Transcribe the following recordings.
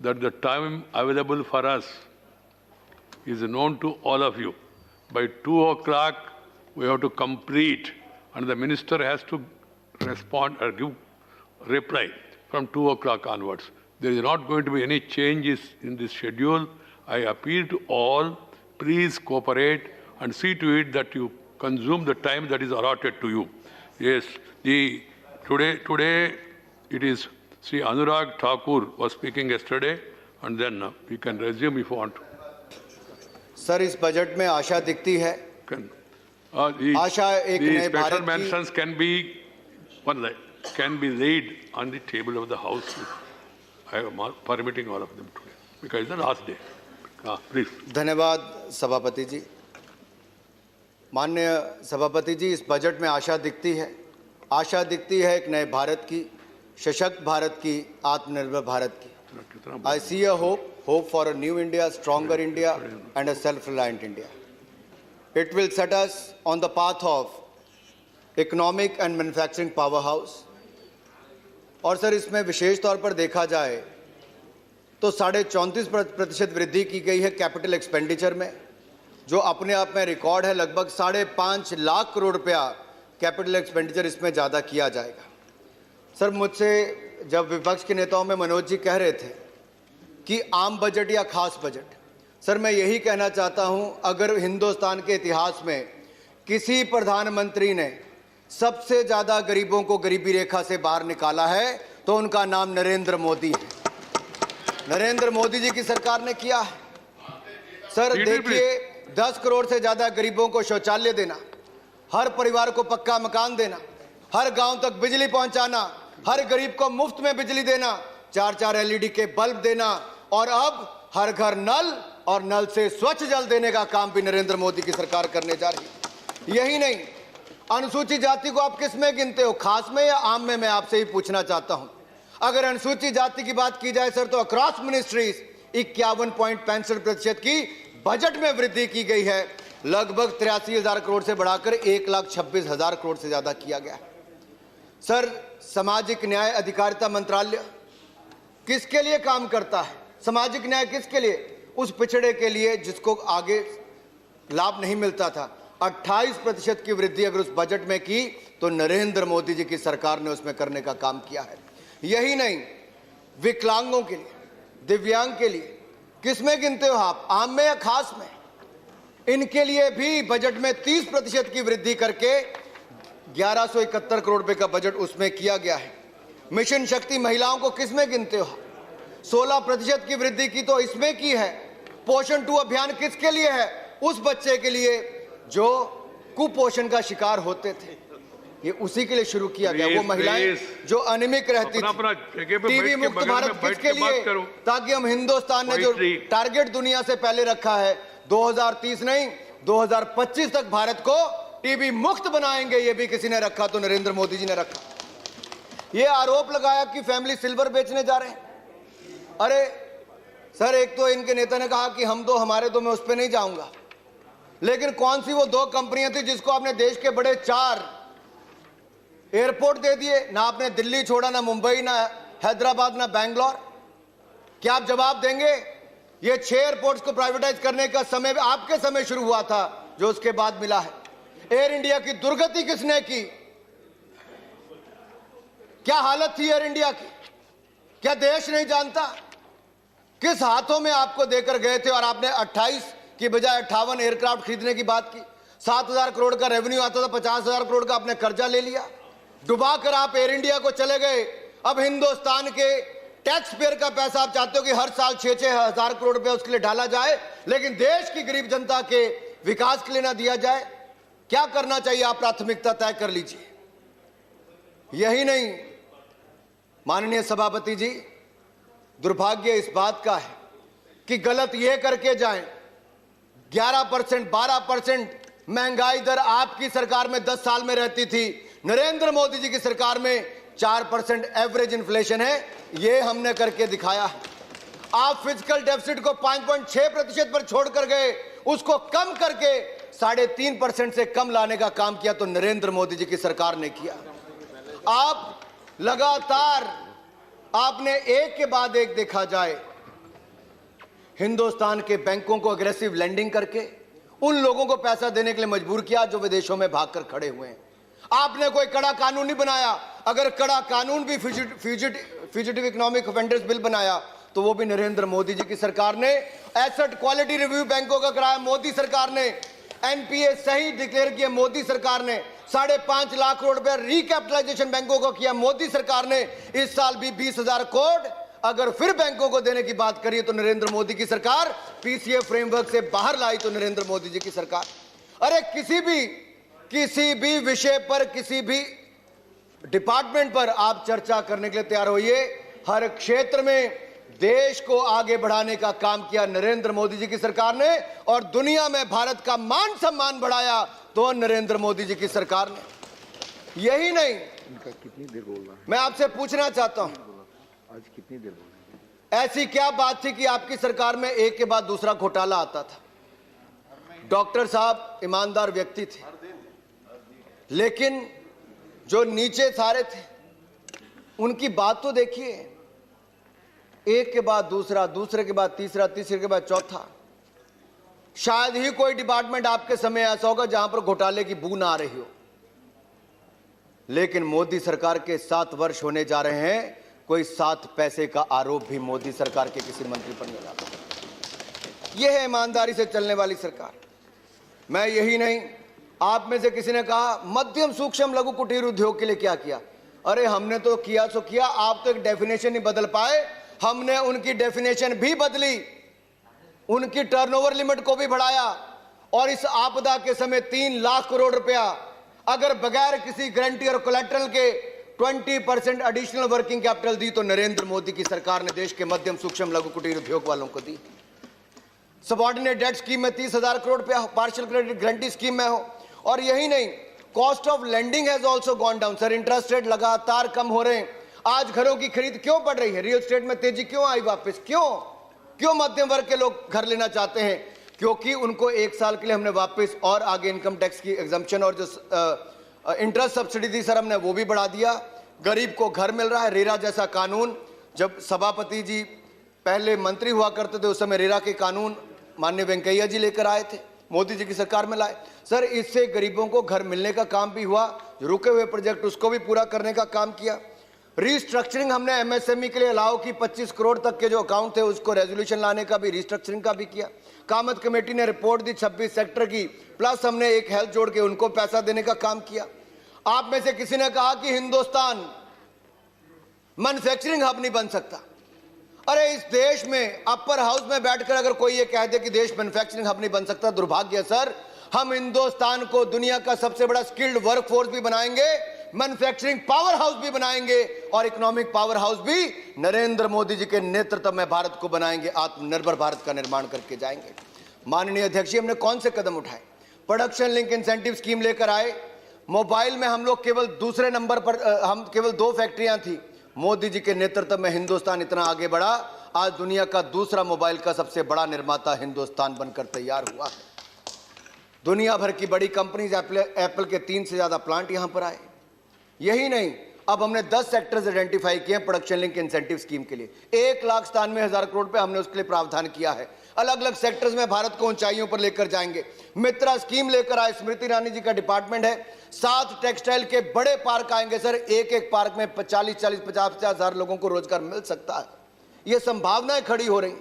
that the time available for us is known to all of you. By 2 o'clock, we have to complete, and the minister has to respond or give reply from 2 o'clock onwards. There is not going to be any changes in this schedule. I appeal to all, please cooperate and see to it that you consume the time that is allotted to you. Yes, today it is Sri Anurag Thakur was speaking yesterday, and then we can resume if you want to. Sir, इस budget में आशा दिखती है। आशा एक नए भारत की special mentions can be laid on the table of the House. I am permitting all of them today because it's the last day. Please. धन्यवाद सभापति जी। माननीय सभापति जी, इस बजट में आशा दिखती है। आशा दिखती है एक नए भारत की, सशक्त भारत की, आत्मनिर्भर भारत की। I see a hope for a new India, stronger India and a self-reliant India. It will set us on the path of economic and manufacturing powerhouse. और सर, इसमें विशेष तौर पर देखा जाए तो 34.5% वृद्धि की गई है कैपिटल एक्सपेंडिचर में, जो अपने आप में रिकॉर्ड है। लगभग 5.5 लाख करोड़ रुपया कैपिटल एक्सपेंडिचर इसमें ज़्यादा किया जाएगा। सर, मुझसे जब विपक्ष के नेताओं में मनोज जी कह रहे थे कि आम बजट या खास बजट, सर मैं यही कहना चाहता हूं, अगर हिंदुस्तान के इतिहास में किसी प्रधानमंत्री ने सबसे ज़्यादा गरीबों को गरीबी रेखा से बाहर निकाला है तो उनका नाम नरेंद्र मोदी है। नरेंद्र मोदी जी की सरकार ने किया है। सर देखिए, 10 करोड़ से ज़्यादा गरीबों को शौचालय देना, हर परिवार को पक्का मकान देना, हर गांव तक बिजली पहुंचाना, हर गरीब को मुफ्त में बिजली देना, 4-4 LED के बल्ब देना, और अब हर घर नल और नल से स्वच्छ जल देने का काम भी नरेंद्र मोदी की सरकार करने जा रही है। यही नहीं, अनुसूचित जाति को आप किस में गिनते हो, खास में या आम में? मैं आपसे ही पूछना चाहता हूं। अगर अनुसूचित जाति की बात की जाए सर, तो अक्रॉस मिनिस्ट्रीज 51.65% की बजट में वृद्धि की गई है। लगभग 83,000 करोड़ से बढ़ाकर 1,26,000 करोड़ से ज्यादा किया गया है। सर, सामाजिक न्याय अधिकारिता मंत्रालय किसके लिए काम करता है? सामाजिक न्याय किसके लिए? उस पिछड़े के लिए जिसको आगे लाभ नहीं मिलता था। 28% की वृद्धि अगर उस बजट में की तो नरेंद्र मोदी जी की सरकार ने उसमें करने का काम किया है। यही नहीं, विकलांगों के लिए, दिव्यांग के लिए किस में गिनते हो आप, आम में या खास में? इनके लिए भी बजट में 30% की वृद्धि करके 1171 करोड़ रुपए का बजट उसमें किया गया है। मिशन शक्ति महिलाओं को किस में गिनते हो? 16% की वृद्धि की तो इसमें की है। पोषण 2 अभियान किसके लिए है? उस बच्चे के लिए जो कुपोषण का शिकार होते थे, ये उसी के लिए शुरू किया गया। वो महिलाएं जो अनिमिक रहती थी। टीबी मुक्त भारत किसके लिए? ताकि हम हिंदुस्तान ने जो टारगेट दुनिया से पहले रखा है, 2030 नहीं 2025 तक भारत को टीबी मुक्त बनाएंगे, ये भी किसी ने रखा तो नरेंद्र मोदी जी ने रखा। ये आरोप लगाया कि फैमिली सिल्वर बेचने जा रहे हैं। अरे सर, एक तो इनके नेता ने कहा कि हम तो हमारे तो, मैं उस पर नहीं जाऊंगा, लेकिन कौन सी वो 2 कंपनियां थी जिसको आपने देश के बड़े 4 एयरपोर्ट दे दिए? ना आपने दिल्ली छोड़ा, ना मुंबई, ना हैदराबाद, ना बैंगलोर। क्या आप जवाब देंगे? ये 6 एयरपोर्ट्स को प्राइवेटाइज करने का समय आपके समय शुरू हुआ था, जो उसके बाद मिला है। एयर इंडिया की दुर्गति किसने की? क्या हालत थी एयर इंडिया की? क्या देश नहीं जानता? किस हाथों में आपको देकर गए थे? और आपने 28 की बजाय 58 एयरक्राफ्ट खरीदने की बात की। 7,000 करोड़ का रेवेन्यू आता था, 50,000 करोड़ का आपने कर्जा ले लिया। डुबा कर आप एयर इंडिया को चले गए। अब हिंदुस्तान के टैक्स पेयर का पैसा आप चाहते हो कि हर साल 6-6 हजार करोड़ रुपया उसके लिए डाला जाए, लेकिन देश की गरीब जनता के विकास के लिए ना दिया जाए। क्या करना चाहिए? आप प्राथमिकता तय कर लीजिए। यही नहीं माननीय सभापति जी, दुर्भाग्य इस बात का है कि गलत ये करके जाएं, 11%, 12% महंगाई दर आपकी सरकार में 10 साल में रहती थी, नरेंद्र मोदी जी की सरकार में 4% एवरेज इन्फ्लेशन है। ये हमने करके दिखाया है। आप फिजिकल डेफिसिट को 5.6% पर छोड़कर गए, उसको कम करके 3.5% से कम लाने का काम किया तो नरेंद्र मोदी जी की सरकार ने किया। आप लगातार आपने एक के बाद एक देखा जाए हिंदुस्तान के बैंकों को अग्रेसिव लेंडिंग करके उन लोगों को पैसा देने के लिए मजबूर किया जो विदेशों में भागकर खड़े हुए हैं। आपने कोई कड़ा कानून नहीं बनाया। अगर कड़ा कानून भी फ्यूजिटिव इकोनॉमिक ऑफेंडर्स बिल बनाया तो वो भी नरेंद्र मोदी जी की सरकार ने। एसेट क्वालिटी रिव्यू बैंकों का कराया मोदी सरकार ने। एनपीए सही डिक्लेयर किया मोदी सरकार ने। 5.5 लाख करोड़ रुपए रिकैपिटलाइजेशन बैंकों को किया मोदी सरकार ने। इस साल भी 20,000 करोड़ अगर फिर बैंकों को देने की बात करिए तो नरेंद्र मोदी की सरकार। पीसीए फ्रेमवर्क से बाहर लाई तो नरेंद्र मोदी जी की सरकार। अरे किसी भी विषय पर, किसी भी डिपार्टमेंट पर आप चर्चा करने के लिए तैयार होइए। हर क्षेत्र में देश को आगे बढ़ाने का काम किया नरेंद्र मोदी जी की सरकार ने और दुनिया में भारत का मान सम्मान बढ़ाया तो नरेंद्र मोदी जी की सरकार ने। यही नहीं, कितनी देर बोल रहा है? मैं आपसे पूछना चाहता हूं, आज कितनी देर बोल रहे हैं? ऐसी क्या बात थी कि आपकी सरकार में एक के बाद दूसरा घोटाला आता था? डॉक्टर साहब ईमानदार व्यक्ति थे, लेकिन जो नीचे सारे थे उनकी बात तो देखिए। एक के बाद दूसरा, दूसरे के बाद तीसरा, तीसरे के बाद चौथा। शायद ही कोई डिपार्टमेंट आपके समय ऐसा होगा जहां पर घोटाले की बू ना आ रही हो। लेकिन मोदी सरकार के 7 वर्ष होने जा रहे हैं, कोई 7 पैसे का आरोप भी मोदी सरकार के किसी मंत्री पर नहीं लगा। यह है ईमानदारी से चलने वाली सरकार। मैं यही नहीं, आप में से किसी ने कहा मध्यम सूक्ष्म लघु कुटीर उद्योग के लिए क्या किया? अरे हमने तो किया सो किया, आप तो एक डेफिनेशन नहीं बदल पाए। हमने उनकी डेफिनेशन भी बदली, उनकी टर्नओवर लिमिट को भी बढ़ाया और इस आपदा के समय 3 लाख करोड़ रुपया अगर बगैर किसी गारंटी और कोलैटरल के 20% एडिशनल वर्किंग कैपिटल दी तो नरेंद्र मोदी की सरकार ने देश के मध्यम सूक्ष्म लघु कुटीर उद्योग वालों को दी। सबऑर्डिनेट डेट स्कीम में 30,000 करोड़ रुपया पार्शियल क्रेडिट गारंटी स्कीम में हो। और यही नहीं, cost of lending has also gone down. Sir interest rate लगातार कम हो रहे हैं। आज घरों की खरीद क्यों बढ़ रही है? रियल एस्टेट में तेजी क्यों आई वापस? क्यों मध्यम वर्ग के लोग घर लेना चाहते हैं? क्योंकि उनको 1 साल के लिए हमने वापस और आगे इनकम टैक्स की एग्जम्पशन और जो इंटरेस्ट सब्सिडी थी सर हमने वो भी बढ़ा दिया। गरीब को घर मिल रहा है। रेरा जैसा कानून, जब सभापति जी पहले मंत्री हुआ करते थे उस समय रेरा के कानून माननीय वेंकैया जी लेकर आए थे, मोदी जी की सरकार में लाए। सर इससे गरीबों को घर मिलने का काम भी हुआ, रुके हुए प्रोजेक्ट उसको भी पूरा करने का काम किया। रिस्ट्रक्चरिंग हमने एमएसएमई के लिए अलाउ की, 25 करोड़ तक के जो अकाउंट थे उसको रेजोल्यूशन लाने का भी, रिस्ट्रक्चरिंग का भी किया। कामत कमेटी ने रिपोर्ट दी 26 सेक्टर की, प्लस हमने एक हेल्थ जोड़ के उनको पैसा देने का काम किया। आप में से किसी ने कहा कि हिंदुस्तान मैन्युफैक्चरिंग हब नहीं बन सकता। अरे इस देश में अपर हाउस में बैठकर अगर कोई ये कह दे कि देश मैन्युफैक्चरिंग हब नहीं बन सकता, दुर्भाग्य सर। हम हिंदुस्तान को दुनिया का सबसे बड़ा स्किल्ड वर्कफोर्स भी बनाएंगे, मैन्युफैक्चरिंग पावर हाउस भी बनाएंगे और इकोनॉमिक पावर हाउस भी नरेंद्र मोदी जी के नेतृत्व में भारत को बनाएंगे। आत्मनिर्भर भारत का निर्माण करके जाएंगे। माननीय अध्यक्ष जी, हमने कौन से कदम उठाए? प्रोडक्शन लिंक इंसेंटिव स्कीम लेकर आए। मोबाइल में हम लोग केवल दूसरे नंबर पर, हम केवल 2 फैक्ट्रियां थी। मोदी जी के नेतृत्व में हिंदुस्तान इतना आगे बढ़ा, आज दुनिया का दूसरा मोबाइल का सबसे बड़ा निर्माता हिंदुस्तान बनकर तैयार हुआ है। दुनिया भर की बड़ी कंपनीज, एप्पल के 3 से ज्यादा प्लांट यहां पर आए। यही नहीं, अब हमने 10 सेक्टर्स आइडेंटिफाई किए हैं प्रोडक्शन लिंक इंसेंटिव स्कीम के लिए। 1,97,000 करोड़ रुपए हमने उसके लिए प्रावधान किया है। अलग अलग सेक्टर्स में भारत को ऊंचाइयों पर लेकर जाएंगे। मित्रा स्कीम लेकर आए, स्मृति ईरानी जी का डिपार्टमेंट है। 7 टेक्सटाइल के बड़े पार्क आएंगे सर। एक पार्क में 50 हजार लोगों को रोजगार मिल सकता है। ये संभावनाएं खड़ी हो रही।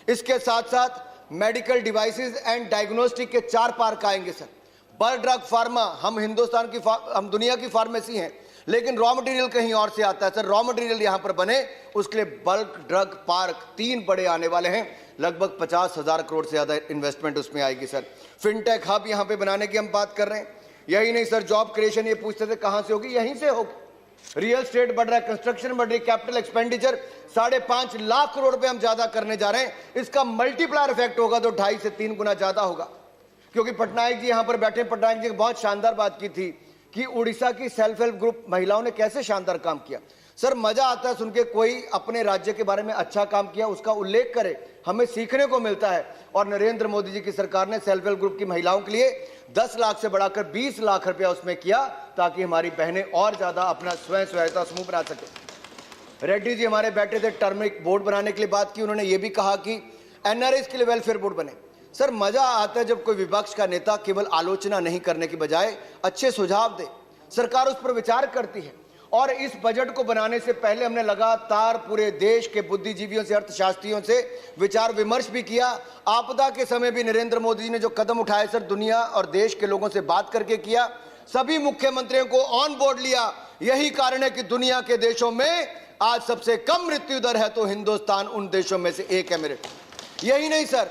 इसके साथ साथ मेडिकल डिवाइसेस एंड डायग्नोस्टिक के 4 पार्क आएंगे सर। बल्क ड्रग फार्मा, हम दुनिया की फार्मेसी हैं, लेकिन रॉ मटेरियल कहीं और से आता है सर। रॉ मटेरियल यहां पर बने, उसके लिए बल्क ड्रग पार्क 3 बड़े आने वाले हैं। लगभग 50,000 करोड़ से ज्यादा इन्वेस्टमेंट उसमें आएगी सर। फिनटेक हब यहां पे बनाने की हम बात कर रहे हैं। यही नहीं सर, जॉब क्रिएशन ये पूछते थे कहां से होगी, यहीं से होगी। रियल एस्टेट बढ़ रहा है, कंस्ट्रक्शन बढ़ रही है, कैपिटल एक्सपेंडिचर 5.5 लाख करोड़ रुपए हम ज्यादा करने जा रहे हैं। इसका मल्टीप्लायर इफेक्ट होगा तो 2.5 से 3 गुना ज्यादा होगा। क्योंकि पटनायक जी यहां पर बैठे, पटनायक जी ने बहुत शानदार बात की थी कि उड़ीसा की सेल्फ हेल्प ग्रुप महिलाओं ने कैसे शानदार काम किया। सर मजा आता है सुन के, कोई अपने राज्य के बारे में अच्छा काम किया उसका उल्लेख करे, हमें सीखने को मिलता है। और नरेंद्र मोदी जी की सरकार ने सेल्फ हेल्प ग्रुप की महिलाओं के लिए 10 लाख से बढ़ाकर 20 लाख रुपया उसमें किया, ताकि हमारी बहनें और ज्यादा अपना स्वयं सहायता समूह बना सके। रेड्डी जी हमारे बैठे थे, टर्मरिक बोर्ड बनाने के लिए बात की। उन्होंने ये भी कहा कि एनआरआईज के लिए वेलफेयर बोर्ड बने। सर मजा आता है जब कोई विपक्ष का नेता केवल आलोचना नहीं करने की बजाय अच्छे सुझाव दे, सरकार उस पर विचार करती है। और इस बजट को बनाने से पहले हमने लगातार पूरे देश के बुद्धिजीवियों से, अर्थशास्त्रियों से विचार विमर्श भी किया। आपदा के समय भी नरेंद्र मोदी जी ने जो कदम उठाए सर, दुनिया और देश के लोगों से बात करके किया, सभी मुख्यमंत्रियों को ऑन बोर्ड लिया। यही कारण है कि दुनिया के देशों में आज सबसे कम मृत्यु दर है, तो हिंदुस्तान उन देशों में से एक है मेरे। यही नहीं सर,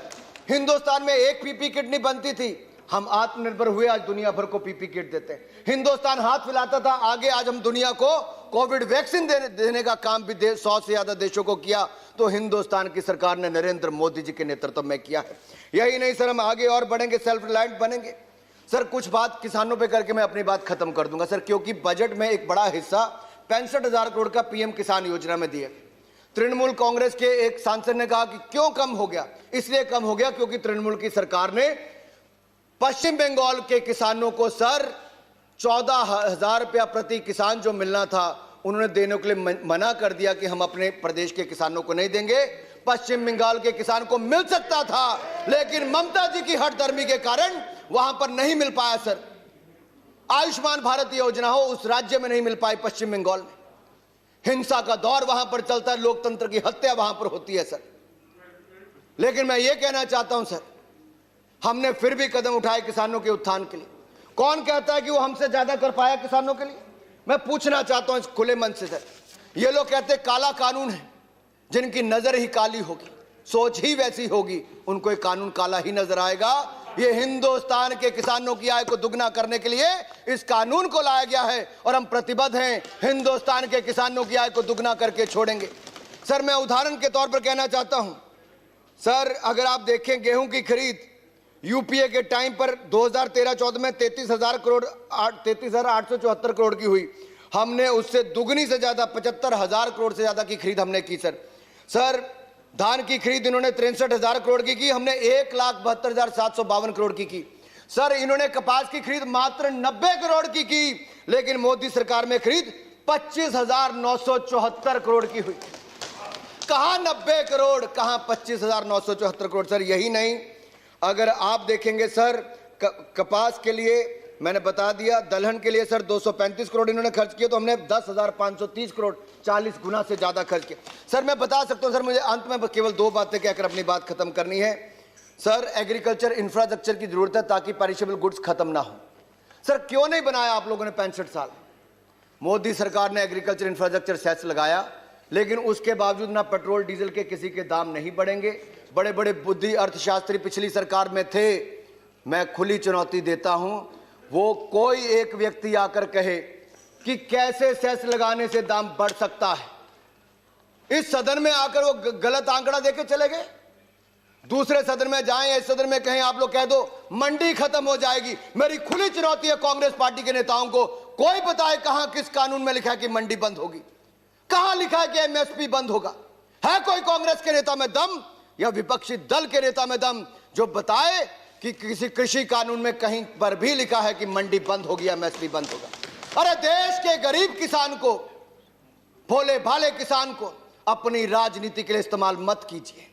हिंदुस्तान में एक पीपी किट नहीं बनती थी, हम आत्मनिर्भर हुए, आज दुनिया भर को पीपी किट देते हैं। हिंदुस्तान हाथ फैलाता था आगे, आज हम दुनिया को कोविड वैक्सीन देने का काम भी 100 से ज्यादा देशों को किया, तो हिंदुस्तान की सरकार ने नरेंद्र मोदी जी के नेतृत्व में किया है। यही नहीं सर, हम आगे और बढ़ेंगे, सेल्फ रिलायंट बनेंगे। सर कुछ बात किसानों पे करके मैं अपनी बात खत्म कर दूंगा सर, क्योंकि बजट में एक बड़ा हिस्सा 65,000 करोड़ का पीएम किसान योजना में दिया। तृणमूल कांग्रेस के एक सांसद ने कहा कि क्यों कम हो गया, इसलिए कम हो गया क्योंकि तृणमूल की सरकार ने पश्चिम बंगाल के किसानों को सर 14,000 रुपया प्रति किसान जो मिलना था, उन्होंने देने के लिए मना कर दिया कि हम अपने प्रदेश के किसानों को नहीं देंगे। पश्चिम बंगाल के किसान को मिल सकता था, लेकिन ममता जी की हठधर्मी के कारण वहां पर नहीं मिल पाया सर। आयुष्मान भारत योजना हो, उस राज्य में नहीं मिल पाई पश्चिम बंगाल में। हिंसा का दौर वहां पर चलता है, लोकतंत्र की हत्या वहां पर होती है सर। लेकिन मैं ये कहना चाहता हूं सर, हमने फिर भी कदम उठाए किसानों के उत्थान के लिए। कौन कहता है कि वो हमसे ज्यादा कर पाया किसानों के लिए? मैं पूछना चाहता हूं इस खुले मन से सर। ये लोग कहते हैं काला कानून है, जिनकी नजर ही काली होगी, सोच ही वैसी होगी, उनको ये कानून काला ही नजर आएगा। ये हिंदुस्तान के किसानों की आय को दुगना करने के लिए इस कानून को लाया गया है, और हम प्रतिबद्ध हैं, हिंदुस्तान के किसानों की आय को दुगना करके छोड़ेंगे। सर मैं उदाहरण के तौर पर कहना चाहता हूं सर, अगर आप देखें गेहूं की खरीद यूपीए के टाइम पर 2013-14 में 33,874 करोड़ की हुई, हमने उससे दुगनी से ज्यादा 75,000 करोड़ से ज्यादा की खरीद हमने की सर। धान की खरीद इन्होंने 63,000 करोड़ की हमने 1,72,752 करोड़ की सर। इन्होंने कपास की खरीद मात्र 90 करोड़ की, लेकिन मोदी सरकार में खरीद 25,974 करोड़ की हुई। कहां 90 करोड़, कहां 25,974 करोड़ सर। यही नहीं, अगर आप देखेंगे सर, कपास के लिए मैंने बता दिया, दलहन के लिए सर 235 करोड़ इन्होंने खर्च किए, तो हमने 10,530 करोड़, 40 गुना से ज्यादा खर्च किए सर। मैं बता सकता हूं सर, मुझे अंत में केवल 2 बातें कहकर अपनी बात खत्म करनी है सर। एग्रीकल्चर इंफ्रास्ट्रक्चर की जरूरत है ताकि पेरिशेबल गुड्स खत्म ना हो। सर क्यों नहीं बनाया आप लोगों ने 65 साल? मोदी सरकार ने एग्रीकल्चर इंफ्रास्ट्रक्चर सेस लगाया, लेकिन उसके बावजूद ना पेट्रोल डीजल के किसी के दाम नहीं बढ़ेंगे। बड़े बड़े बुद्धि अर्थशास्त्री पिछली सरकार में थे, मैं खुली चुनौती देता हूं, वो कोई एक व्यक्ति आकर कहे कि कैसे सेस लगाने से दाम बढ़ सकता है। इस सदन में आकर वो गलत आंकड़ा देके चले गए। दूसरे सदन में जाएं, इस सदन में कहें, आप लोग कह दो मंडी खत्म हो जाएगी। मेरी खुली चुनौती है कांग्रेस पार्टी के नेताओं को, कोई बताए कहां किस कानून में लिखा है कि मंडी बंद होगी? कहां लिखा है कि एमएसपी बंद होगा? है कोई कांग्रेस के नेता में दम या विपक्षी दल के नेता में दम जो बताए कि किसी कृषि कानून में कहीं पर भी लिखा है कि मंडी बंद होगी, एमएसपी बंद होगा? अरे देश के गरीब किसान को, भोले भाले किसान को अपनी राजनीति के लिए इस्तेमाल मत कीजिए।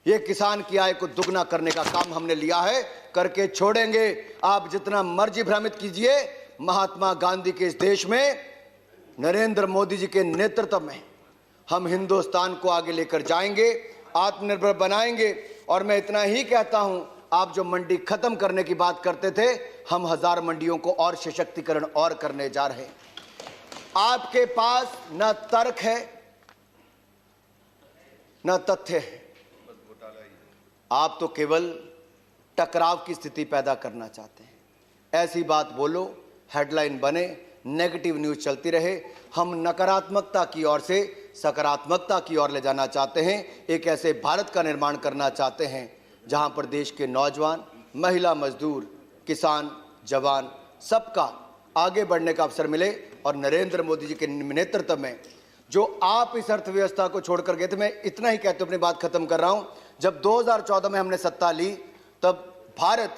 ये किसान की आय को दुगना करने का काम हमने लिया है, करके छोड़ेंगे। आप जितना मर्जी भ्रमित कीजिए, महात्मा गांधी के इस देश में नरेंद्र मोदी जी के नेतृत्व में हम हिंदुस्तान को आगे लेकर जाएंगे, आत्मनिर्भर बनाएंगे। और मैं इतना ही कहता हूं, आप जो मंडी खत्म करने की बात करते थे, हम 1000 मंडियों को और सशक्तिकरण और करने जा रहे हैं। आपके पास न तर्क है न तथ्य है, आप तो केवल टकराव की स्थिति पैदा करना चाहते हैं। ऐसी बात बोलो, हेडलाइन बने, नेगेटिव न्यूज चलती रहे। हम नकारात्मकता की ओर से सकारात्मकता की ओर ले जाना चाहते हैं। एक ऐसे भारत का निर्माण करना चाहते हैं जहां पर देश के नौजवान, महिला, मजदूर, किसान, जवान सबका आगे बढ़ने का अवसर मिले। और नरेंद्र मोदी जी के नेतृत्व में जो आप इस अर्थव्यवस्था को छोड़कर गए थे, मैं इतना ही कहते अपनी बात खत्म कर रहा हूं। जब 2014 में हमने सत्ता ली, तब भारत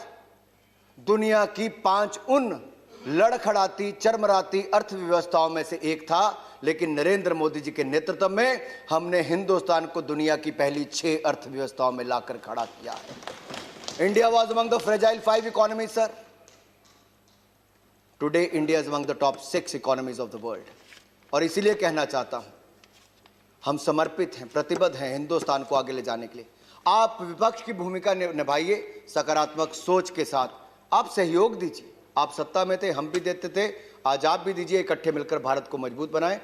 दुनिया की 5 उन लड़खड़ाती, चरमराती अर्थव्यवस्थाओं में से एक था, लेकिन नरेंद्र मोदी जी के नेतृत्व में हमने हिंदुस्तान को दुनिया की पहली 6 अर्थव्यवस्थाओं में लाकर खड़ा किया है। India was among the fragile 5 economies sir. Today India is among the top 6 economies of the world. और इसीलिए कहना चाहता हूं, हम समर्पित हैं, प्रतिबद्ध हैं हिंदुस्तान को आगे ले जाने के लिए। आप विपक्ष की भूमिका निभाइए सकारात्मक सोच के साथ, आप सहयोग दीजिए। आप सत्ता में थे, हम भी देते थे, आज आप भी दीजिए, इकट्ठे मिलकर भारत को मजबूत बनाएं।